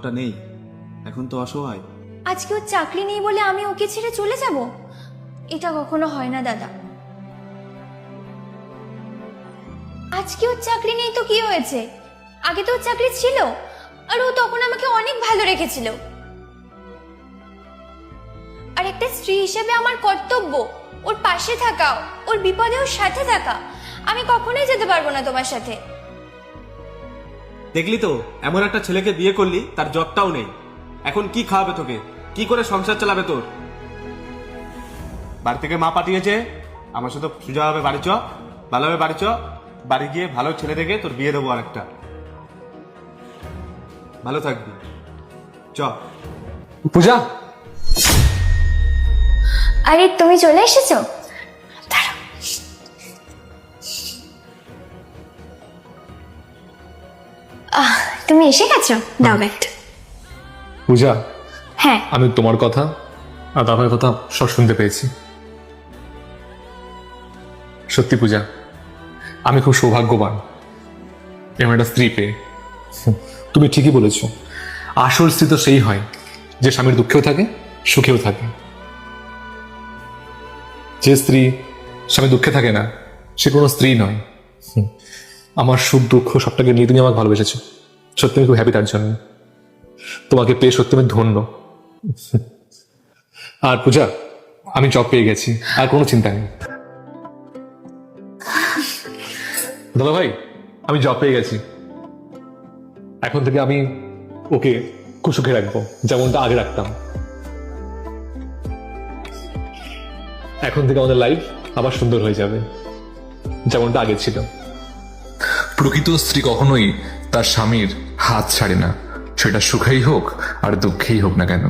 জবটা নেই, এখন তো অসহায়। আজকে ওর চাকরি নেই বলে আমি ওকে ছেড়ে চলে যাব? এটা কখনো হয় না দাদা। আজকে ওর চাকরি নেই তো কি হয়েছে? আগে তো ওর চাকরি ছিল, আর ও তখন আমাকে অনেক ভালো রেখেছিল। আর একটা স্ত্রী হিসেবে আমার কর্তব্য ওর পাশে থাকা, ওর বিপদে ওর সাথে থাকা। আমি কখনোই যেতে পারবো না তোমার সাথে। দেখলি তো, এমন একটা ছেলেকে বিয়ে করলি, তার জবটাও নেই। এখন কি খাওয়াবে তোকে? কি করে সংসার চালাবে তোর? বাড়ি থেকে মা পাঠিয়েছে, আমার সাথে সোজা হবে বাড়ি চ, ভালোভাবে বাড়ি চ। বাড়ি গিয়ে ভালো ছেলে দেখে তোর বিয়ে দেবো আরেকটা। ভালো থাকবি, চ। পূজা, আরে তুমি চলে এসেছো? দাঁড়াও। তুমি এসে গেছো? দাও ব্যাগটা। পূজা, হ্যাঁ। আমি তোমার কথা আর দাদার কথা সব শুনতে পেয়েছি। সত্যি পূজা, আমি খুব সৌভাগ্যবান এমন একটা স্ত্রী পেয়ে। তুমি ঠিকই বলেছ, আসল স্ত্রী তো সেই হয় যে স্বামীর দুঃখেও থাকে, সুখেও থাকে। যে স্ত্রী স্বামী দুঃখে থাকে না, সে কোনো স্ত্রী নয়। আমার সুখ দুঃখ সবটাকে নিয়ে তুমি আমাকে ভালোবেসেছো। সত্যি আমি খুব হ্যাপি তার জন্য। তোমাকে পেয়ে সত্যি আমি ধন্য। আর পূজা, আমি জব পেয়ে গেছি, আর কোনো চিন্তা নেই। দাদা ভাই, আমি জব পেয়ে গেছি। এখন থেকে আমি ওকে খুব সুখে রাখবো, যেমনটা আগে রাখতাম। এখন থেকে আমাদের লাইফ আবার সুন্দর হয়ে যাবে, যেমনটা আগে ছিল। প্রকৃত স্ত্রী কখনোই তার স্বামীর হাত ছাড়ে না, সেটা সুখেই হোক আর দুঃখেই হোক না কেন।